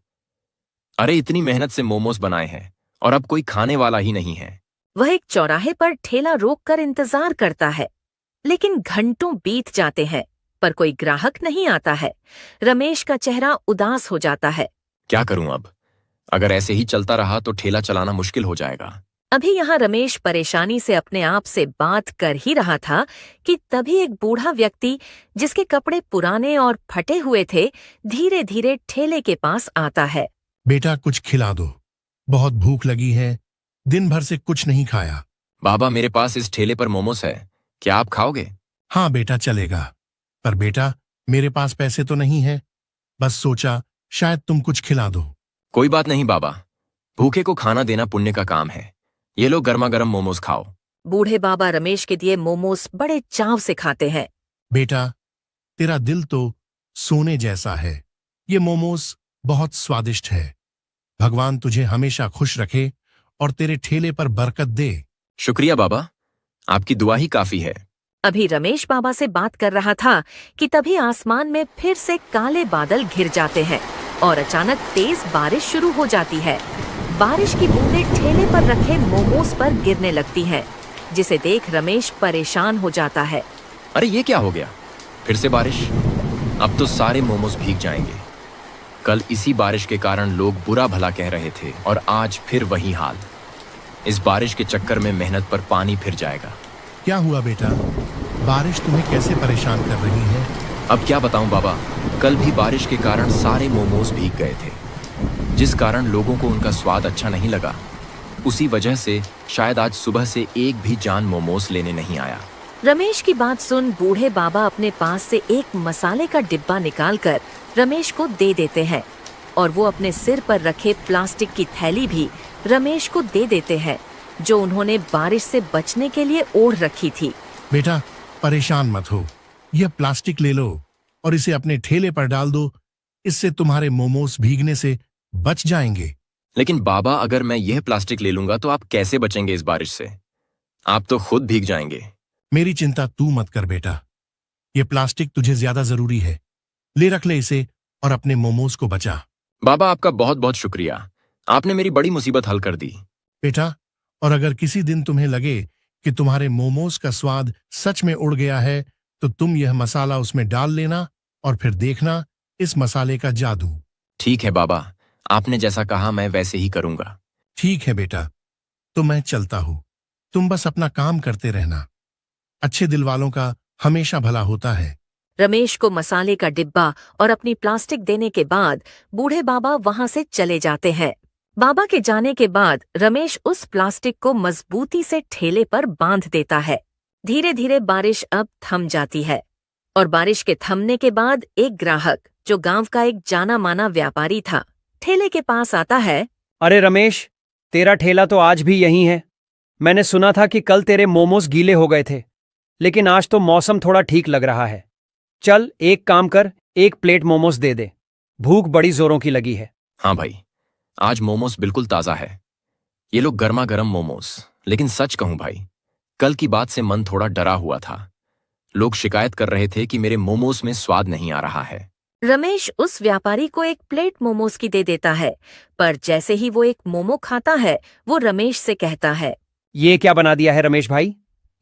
अरे इतनी मेहनत से मोमोज बनाए हैं और अब कोई खाने वाला ही नहीं है। वह एक चौराहे पर ठेला रोककर इंतजार करता है, लेकिन घंटों बीत जाते हैं पर कोई ग्राहक नहीं आता है। रमेश का चेहरा उदास हो जाता है। क्या करूं अब? अगर ऐसे ही चलता रहा तो ठेला चलाना मुश्किल हो जाएगा। अभी यहाँ रमेश परेशानी से अपने आप से बात कर ही रहा था कि तभी एक बूढ़ा व्यक्ति, जिसके कपड़े पुराने और फटे हुए थे, धीरे धीरे ठेले के पास आता है। बेटा, कुछ खिला दो, बहुत भूख लगी है, दिन भर से कुछ नहीं खाया। बाबा, मेरे पास इस ठेले पर मोमोज है, क्या आप खाओगे? हाँ बेटा, चलेगा, पर बेटा मेरे पास पैसे तो नहीं है, बस सोचा शायद तुम कुछ खिला दो। कोई बात नहीं बाबा, भूखे को खाना देना पुण्य का काम है। ये लो गर्मा गर्म मोमोज खाओ। बूढ़े बाबा रमेश के दिए मोमोज बड़े चाव से खाते हैं। बेटा, तेरा दिल तो सोने जैसा है, ये मोमोज बहुत स्वादिष्ट है। भगवान तुझे हमेशा खुश रखे और तेरे ठेले पर बरकत दे। शुक्रिया बाबा, आपकी दुआ ही काफी है। अभी रमेश बाबा से बात कर रहा था कि तभी आसमान में फिर से काले बादल घिर जाते हैं और अचानक तेज बारिश शुरू हो जाती है। बारिश की बूंदें ठेले पर रखे मोमोज पर गिरने लगती हैं, जिसे देख रमेश परेशान हो जाता है। अरे ये क्या हो गया? फिर से बारिश? अब तो सारे मोमोज भीग जाएंगे। कल इसी बारिश के कारण लोग बुरा भला कह रहे थे और आज फिर वही हाल। इस बारिश के चक्कर में मेहनत पर पानी फिर जाएगा। क्या हुआ बेटा? बारिश तुम्हें कैसे परेशान कर रही है? अब क्या बताऊं बाबा, कल भी बारिश के कारण सारे मोमोज भीग गए थे, जिस कारण लोगों को उनका स्वाद अच्छा नहीं लगा। उसी वजह से शायद आज सुबह से एक भी जान मोमोज लेने नहीं आया। रमेश की बात सुन बूढ़े बाबा अपने पास से एक मसाले का डिब्बा निकालकर रमेश को दे देते हैं और वो अपने सिर पर रखे प्लास्टिक की थैली भी रमेश को दे देते हैं, जो उन्होंने बारिश से बचने के लिए ओढ़ रखी थी। बेटा परेशान मत हो, यह प्लास्टिक ले लो और इसे अपने ठेले पर डाल दो। इससे तुम्हारे मोमोज भीगने से बच जाएंगे। लेकिन बाबा, अगर मैं यह प्लास्टिक ले लूंगा तो आप कैसे बचेंगे इस बारिश से? आप तो खुद भीग जाएंगे। मेरी चिंता तू मत कर बेटा, ये प्लास्टिक तुझे ज्यादा जरूरी है। ले रख ले इसे और अपने मोमोज को बचा। बाबा आपका बहुत बहुत शुक्रिया, आपने मेरी बड़ी मुसीबत हल कर दी। बेटा, और अगर किसी दिन तुम्हें लगे कि तुम्हारे मोमोज का स्वाद सच में उड़ गया है तो तुम यह मसाला उसमें डाल लेना और फिर देखना इस मसाले का जादू। ठीक है बाबा, आपने जैसा कहा मैं वैसे ही करूंगा। ठीक है बेटा, तो मैं चलता हूं। तुम बस अपना काम करते रहना। अच्छे दिल वालों का हमेशा भला होता है। रमेश को मसाले का डिब्बा और अपनी प्लास्टिक देने के बाद बूढ़े बाबा वहां से चले जाते हैं। बाबा के जाने के बाद रमेश उस प्लास्टिक को मजबूती से ठेले पर बांध देता है। धीरे धीरे बारिश अब थम जाती है और बारिश के थमने के बाद एक ग्राहक, जो गांव का एक जाना माना व्यापारी था, ठेले के पास आता है। अरे रमेश, तेरा ठेला तो आज भी यहीं है। मैंने सुना था कि कल तेरे मोमोज गीले हो गए थे, लेकिन आज तो मौसम थोड़ा ठीक लग रहा है। चल एक काम कर, एक प्लेट मोमोज दे दे, भूख बड़ी जोरों की लगी है। हाँ भाई, आज मोमोज बिल्कुल ताज़ा है। ये लोग गर्मा गर्म मोमोज। लेकिन सच कहूं भाई, कल की बात से मन थोड़ा डरा हुआ था। लोग शिकायत कर रहे थे कि मेरे मोमोज में स्वाद नहीं आ रहा है। रमेश उस व्यापारी को एक प्लेट मोमोज की दे देता है, पर जैसे ही वो एक मोमो खाता है, वो रमेश से कहता है, ये क्या बना दिया है रमेश भाई?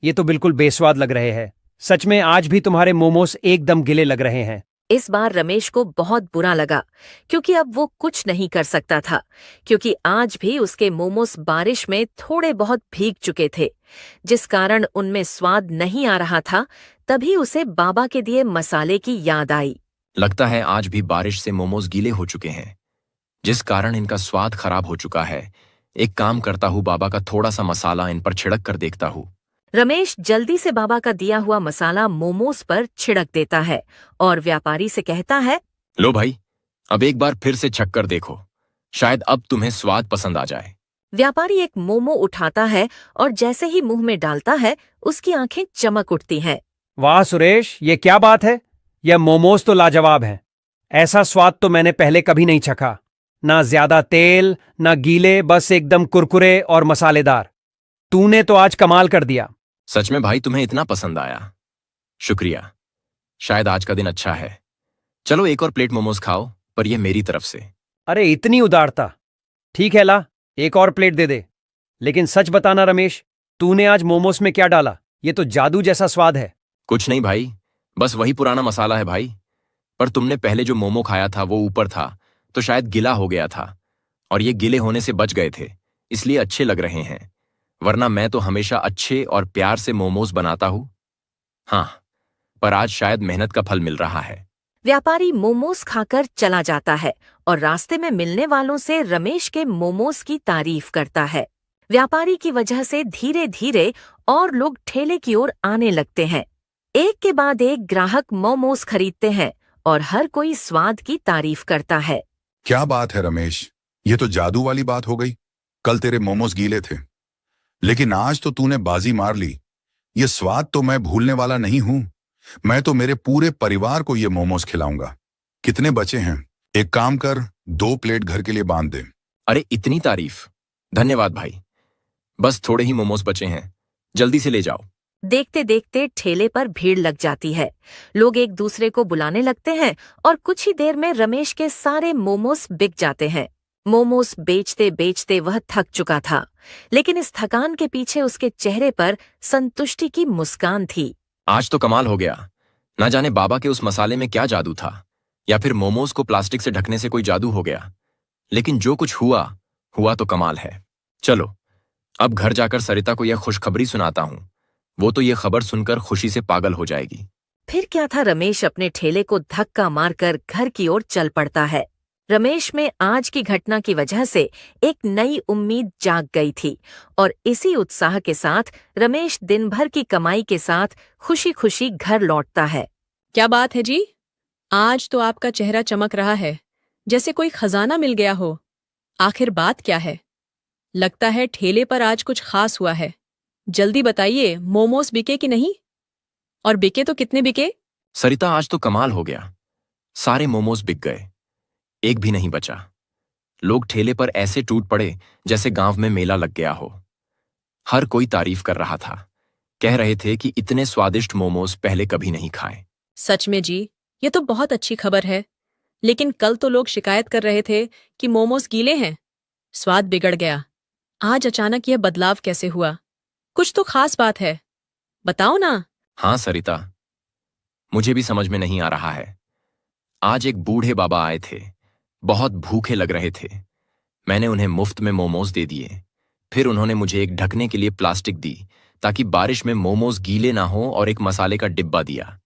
ये तो बिल्कुल बेस्वाद लग रहे हैं। सच में आज भी तुम्हारे मोमोज एकदम गिले लग रहे हैं। इस बार रमेश को बहुत बुरा लगा, क्योंकि अब वो कुछ नहीं कर सकता था, क्योंकि आज भी उसके मोमोस बारिश में थोड़े बहुत भीग चुके थे, जिस कारण उनमें स्वाद नहीं आ रहा था। तभी उसे बाबा के दिए मसाले की याद आई। लगता है आज भी बारिश से मोमोज गीले हो चुके हैं, जिस कारण इनका स्वाद खराब हो चुका है। एक काम करता हूँ, बाबा का थोड़ा सा मसाला इन पर छिड़क कर देखता हूँ। रमेश जल्दी से बाबा का दिया हुआ मसाला मोमोज पर छिड़क देता है और व्यापारी से कहता है, लो भाई, अब एक बार फिर से छक कर देखो, शायद अब तुम्हें स्वाद पसंद आ जाए। व्यापारी एक मोमो उठाता है और जैसे ही मुंह में डालता है, उसकी आंखें चमक उठती हैं। वाह सुरेश, ये क्या बात है? यह मोमोज तो लाजवाब हैं। ऐसा स्वाद तो मैंने पहले कभी नहीं चखा। ना ज्यादा तेल, ना गीले, बस एकदम कुरकुरे और मसालेदार। तूने तो आज कमाल कर दिया। सच में भाई, तुम्हें इतना पसंद आया, शुक्रिया। शायद आज का दिन अच्छा है। चलो एक और प्लेट मोमोज खाओ, पर यह मेरी तरफ से। अरे इतनी उदारता। ठीक है, ला एक और प्लेट दे दे। लेकिन सच बताना रमेश, तूने आज मोमोज में क्या डाला? ये तो जादू जैसा स्वाद है। कुछ नहीं भाई, बस वही पुराना मसाला है भाई। पर तुमने पहले जो मोमो खाया था वो ऊपर था, तो शायद गिला हो गया था, और ये गिले होने से बच गए थे, इसलिए अच्छे लग रहे हैं। वरना मैं तो हमेशा अच्छे और प्यार से मोमोज बनाता हूँ। हाँ, पर आज शायद मेहनत का फल मिल रहा है। व्यापारी मोमोज खाकर चला जाता है और रास्ते में मिलने वालों से रमेश के मोमोज की तारीफ करता है। व्यापारी की वजह से धीरे धीरे और लोग ठेले की ओर आने लगते हैं। एक के बाद एक ग्राहक मोमोज खरीदते हैं और हर कोई स्वाद की तारीफ करता है। क्या बात है रमेश, ये तो जादू वाली बात हो गई। कल तेरे मोमोज गीले थे, लेकिन आज तो तूने बाजी मार ली। ये स्वाद तो मैं भूलने वाला नहीं हूं। मैं तो मेरे पूरे परिवार को ये मोमोज खिलाऊंगा। कितने बचे हैं? एक काम कर, 2 प्लेट घर के लिए बांध दे। अरे इतनी तारीफ, धन्यवाद भाई। बस थोड़े ही मोमोज बचे हैं, जल्दी से ले जाओ। देखते देखते ठेले पर भीड़ लग जाती है। लोग एक दूसरे को बुलाने लगते हैं और कुछ ही देर में रमेश के सारे मोमोस बिक जाते हैं। मोमोस बेचते बेचते वह थक चुका था, लेकिन इस थकान के पीछे उसके चेहरे पर संतुष्टि की मुस्कान थी। आज तो कमाल हो गया। ना जाने बाबा के उस मसाले में क्या जादू था, या फिर मोमोज को प्लास्टिक से ढकने से कोई जादू हो गया। लेकिन जो कुछ हुआ हुआ तो कमाल है। चलो अब घर जाकर सरिता को यह खुशखबरी सुनाता हूं। वो तो यह खबर सुनकर खुशी से पागल हो जाएगी। फिर क्या था, रमेश अपने ठेले को धक्का मारकर घर की ओर चल पड़ता है। रमेश में आज की घटना की वजह से एक नई उम्मीद जाग गई थी और इसी उत्साह के साथ रमेश दिन भर की कमाई के साथ खुशी खुशी घर लौटता है। क्या बात है जी? आज तो आपका चेहरा चमक रहा है, जैसे कोई खजाना मिल गया हो। आखिर बात क्या है? लगता है ठेले पर आज कुछ खास हुआ है। जल्दी बताइए, मोमोस बिके कि नहीं? और बिके तो कितने बिके? सरिता, आज तो कमाल हो गया। सारे मोमोज बिक गए, एक भी नहीं बचा। लोग ठेले पर ऐसे टूट पड़े जैसे गांव में मेला लग गया हो। हर कोई तारीफ कर रहा था, कह रहे थे कि इतने स्वादिष्ट मोमोज पहले कभी नहीं खाए। सच में जी, ये तो बहुत अच्छी खबर है। लेकिन कल तो लोग शिकायत कर रहे थे कि मोमोस गीले हैं, स्वाद बिगड़ गया। आज अचानक यह बदलाव कैसे हुआ? कुछ तो खास बात है, बताओ ना। हाँ सरिता, मुझे भी समझ में नहीं आ रहा है। आज एक बूढ़े बाबा आए थे, बहुत भूखे लग रहे थे। मैंने उन्हें मुफ्त में मोमोज दे दिए। फिर उन्होंने मुझे एक ढकने के लिए प्लास्टिक दी ताकि बारिश में मोमोज गीले ना हो, और एक मसाले का डिब्बा दिया।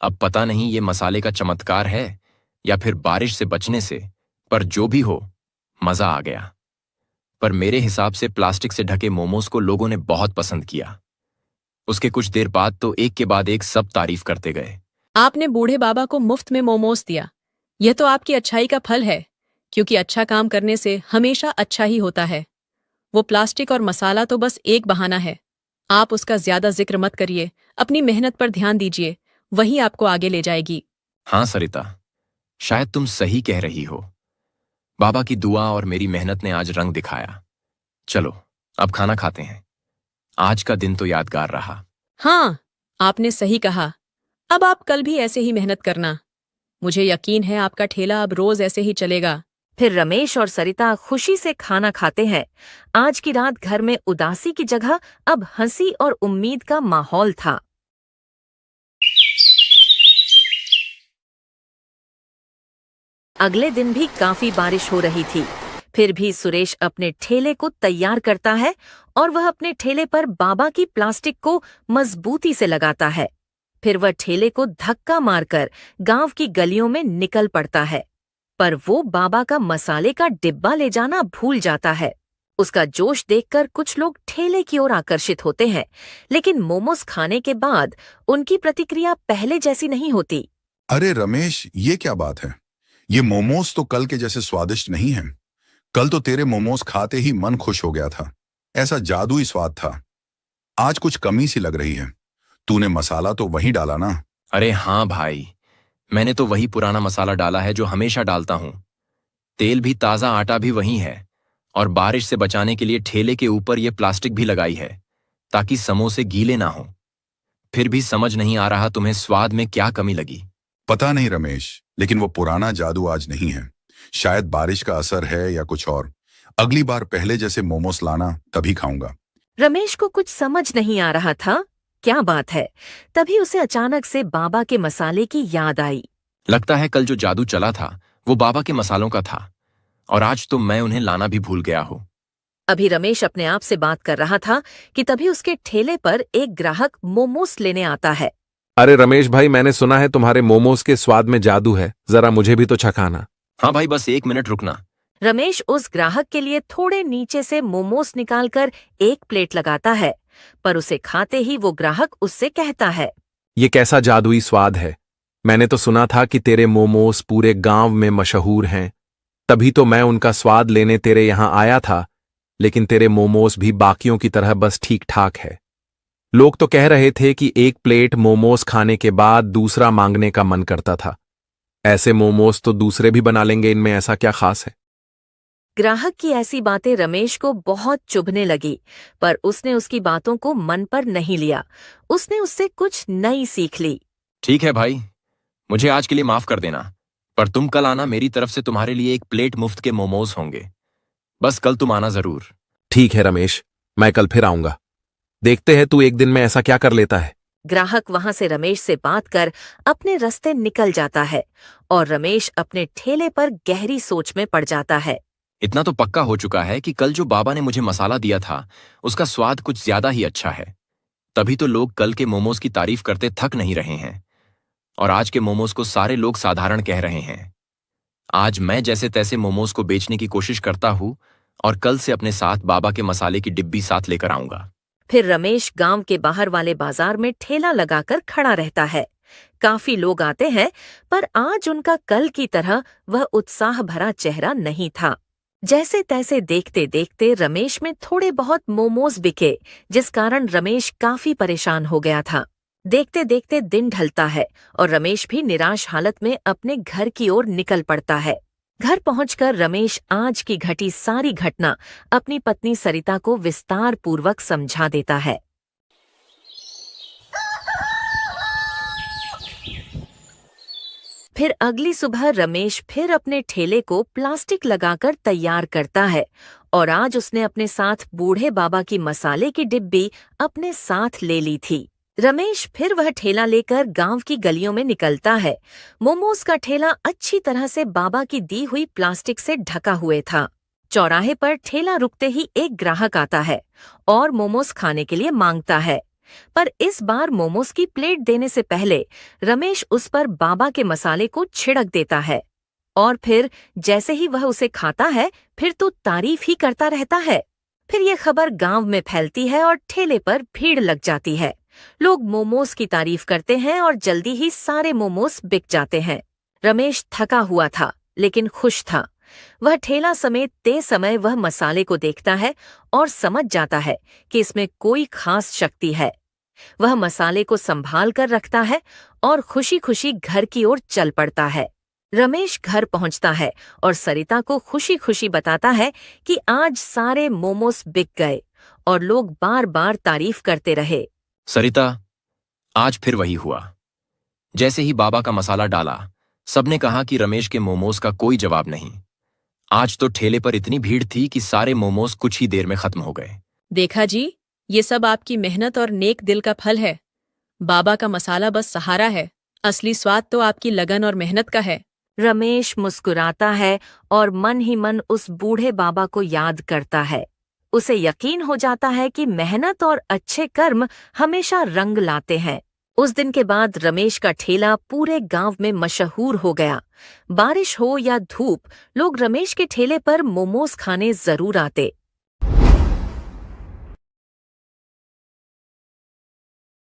अब पता नहीं ये मसाले का चमत्कार है या फिर बारिश से बचने से, पर जो भी हो मजा आ गया। पर मेरे हिसाब से प्लास्टिक से ढके मोमोज को लोगों ने बहुत पसंद किया। उसके कुछ देर बाद तो एक के बाद एक सब तारीफ करते गए। आपने बूढ़े बाबा को मुफ्त में मोमोस दिया, यह तो आपकी अच्छाई का फल है, क्योंकि अच्छा काम करने से हमेशा अच्छा ही होता है। वो प्लास्टिक और मसाला तो बस एक बहाना है। आप उसका ज्यादा जिक्र मत करिए, अपनी मेहनत पर ध्यान दीजिए, वही आपको आगे ले जाएगी। हाँ सरिता, शायद तुम सही कह रही हो। बाबा की दुआ और मेरी मेहनत ने आज रंग दिखाया। चलो अब खाना खाते हैं। आज का दिन तो यादगार रहा। हाँ, आपने सही कहा। अब आप कल भी ऐसे ही मेहनत करना। मुझे यकीन है आपका ठेला अब रोज ऐसे ही चलेगा। फिर रमेश और सरिता खुशी से खाना खाते हैं। आज की रात घर में उदासी की जगह अब हंसी और उम्मीद का माहौल था। अगले दिन भी काफी बारिश हो रही थी। फिर भी सुरेश अपने ठेले को तैयार करता है और वह अपने ठेले पर बाबा की प्लास्टिक को मजबूती से लगाता है। फिर वह ठेले को धक्का मारकर गांव की गलियों में निकल पड़ता है, पर वो बाबा का मसाले का डिब्बा ले जाना भूल जाता है। उसका जोश देखकर कुछ लोग ठेले की ओर आकर्षित होते हैं, लेकिन मोमोज खाने के बाद उनकी प्रतिक्रिया पहले जैसी नहीं होती। अरे रमेश, ये क्या बात है? ये मोमोज तो कल के जैसे स्वादिष्ट नहीं हैं। कल तो तेरे मोमोज खाते ही मन खुश हो गया था, ऐसा जादुई स्वाद था। आज कुछ कमी सी लग रही है। तूने मसाला तो वही डाला ना? अरे हाँ भाई, मैंने तो वही पुराना मसाला डाला है जो हमेशा डालता हूं। तेल भी ताज़ा, आटा भी वही है, और बारिश से बचाने के लिए ठेले के ऊपर ये प्लास्टिक भी लगाई है ताकि समोसे गीले ना हो। फिर भी समझ नहीं आ रहा तुम्हें स्वाद में क्या कमी लगी। पता नहीं रमेश, लेकिन वो पुराना जादू आज नहीं है। शायद बारिश का असर है या कुछ और। अगली बार पहले जैसे मोमोस लाना, तभी खाऊंगा। रमेश को कुछ समझ नहीं आ रहा था क्या बात है। तभी उसे अचानक से बाबा के मसाले की याद आई। लगता है कल जो जादू चला था वो बाबा के मसालों का था, और आज तो मैं उन्हें लाना भी भूल गया हूं। अभी रमेश अपने आप से बात कर रहा था कि तभी उसके ठेले पर एक ग्राहक मोमोस लेने आता है। अरे रमेश भाई, मैंने सुना है तुम्हारे मोमोज के स्वाद में जादू है, जरा मुझे भी तो चखाना। हाँ भाई, बस 1 मिनट रुकना। रमेश उस ग्राहक के लिए थोड़े नीचे से मोमोस निकालकर एक प्लेट लगाता है, पर उसे खाते ही वो ग्राहक उससे कहता है, ये कैसा जादुई स्वाद है? मैंने तो सुना था कि तेरे मोमोज पूरे गांव में मशहूर हैं, तभी तो मैं उनका स्वाद लेने तेरे यहां आया था। लेकिन तेरे मोमोज भी बाकियों की तरह बस ठीक ठाक है। लोग तो कह रहे थे कि एक प्लेट मोमोज खाने के बाद दूसरा मांगने का मन करता था। ऐसे मोमोज तो दूसरे भी बना लेंगे, इनमें ऐसा क्या खास है? ग्राहक की ऐसी बातें रमेश को बहुत चुभने लगी, पर उसने उसकी बातों को मन पर नहीं लिया। उसने उससे कुछ नई सीख ली। ठीक है भाई, मुझे आज के लिए माफ कर देना, पर तुम कल आना, मेरी तरफ से तुम्हारे लिए एक प्लेट मुफ्त के मोमोज होंगे। बस कल तुम आना जरूर। ठीक है रमेश, मैं कल फिर आऊंगा। देखते हैं तू एक दिन में ऐसा क्या कर लेता है। ग्राहक वहां से रमेश से बात कर अपने रास्ते निकल जाता है और रमेश अपने ठेले पर गहरी सोच में पड़ जाता है। इतना तो पक्का हो चुका है कि कल जो बाबा ने मुझे मसाला दिया था उसका स्वाद कुछ ज्यादा ही अच्छा है। तभी तो लोग कल के मोमोज की तारीफ करते थक नहीं रहे हैं और आज के मोमोज को सारे लोग साधारण कह रहे हैं। आज मैं जैसे तैसे मोमोज को बेचने की कोशिश करता हूं और कल से अपने साथ बाबा के मसाले की डिब्बी साथ लेकर आऊंगा। फिर रमेश गांव के बाहर वाले बाजार में ठेला लगाकर खड़ा रहता है। काफी लोग आते हैं, पर आज उनका कल की तरह वह उत्साह भरा चेहरा नहीं था। जैसे तैसे देखते देखते रमेश में थोड़े बहुत मोमोज बिके, जिस कारण रमेश काफी परेशान हो गया था। देखते देखते दिन ढलता है और रमेश भी निराश हालत में अपने घर की ओर निकल पड़ता है। घर पहुंचकर रमेश आज की घटी सारी घटना अपनी पत्नी सरिता को विस्तार पूर्वक समझा देता है। फिर अगली सुबह रमेश फिर अपने ठेले को प्लास्टिक लगाकर तैयार करता है और आज उसने अपने साथ बूढ़े बाबा की मसाले की डिब्बी अपने साथ ले ली थी। रमेश फिर वह ठेला लेकर गांव की गलियों में निकलता है। मोमोज का ठेला अच्छी तरह से बाबा की दी हुई प्लास्टिक से ढका हुए था। चौराहे पर ठेला रुकते ही एक ग्राहक आता है और मोमोज खाने के लिए मांगता है, पर इस बार मोमोज की प्लेट देने से पहले रमेश उस पर बाबा के मसाले को छिड़क देता है और फिर जैसे ही वह उसे खाता है फिर तो तारीफ ही करता रहता है। फिर यह खबर गांव में फैलती है और ठेले पर भीड़ लग जाती है। लोग मोमोज की तारीफ करते हैं और जल्दी ही सारे मोमोज बिक जाते हैं। रमेश थका हुआ था लेकिन खुश था। वह ठेला समेत तय समय वह मसाले को देखता है और समझ जाता है कि इसमें कोई खास शक्ति है। वह मसाले को संभाल कर रखता है और खुशी खुशी घर की ओर चल पड़ता है। रमेश घर पहुंचता है और सरिता को खुशी खुशी बताता है कि आज सारे मोमोज बिक गए और लोग बार बार तारीफ करते रहे। सरिता, आज फिर वही हुआ। जैसे ही बाबा का मसाला डाला, सबने कहा कि रमेश के मोमोज का कोई जवाब नहीं। आज तो ठेले पर इतनी भीड़ थी कि सारे मोमोज कुछ ही देर में खत्म हो गए। देखा जी, ये सब आपकी मेहनत और नेक दिल का फल है। बाबा का मसाला बस सहारा है, असली स्वाद तो आपकी लगन और मेहनत का है। रमेश मुस्कुराता है और मन ही मन उस बूढ़े बाबा को याद करता है। उसे यकीन हो जाता है कि मेहनत और अच्छे कर्म हमेशा रंग लाते हैं। उस दिन के बाद रमेश का ठेला पूरे गांव में मशहूर हो गया। बारिश हो या धूप, लोग रमेश के ठेले पर मोमोज खाने जरूर आते।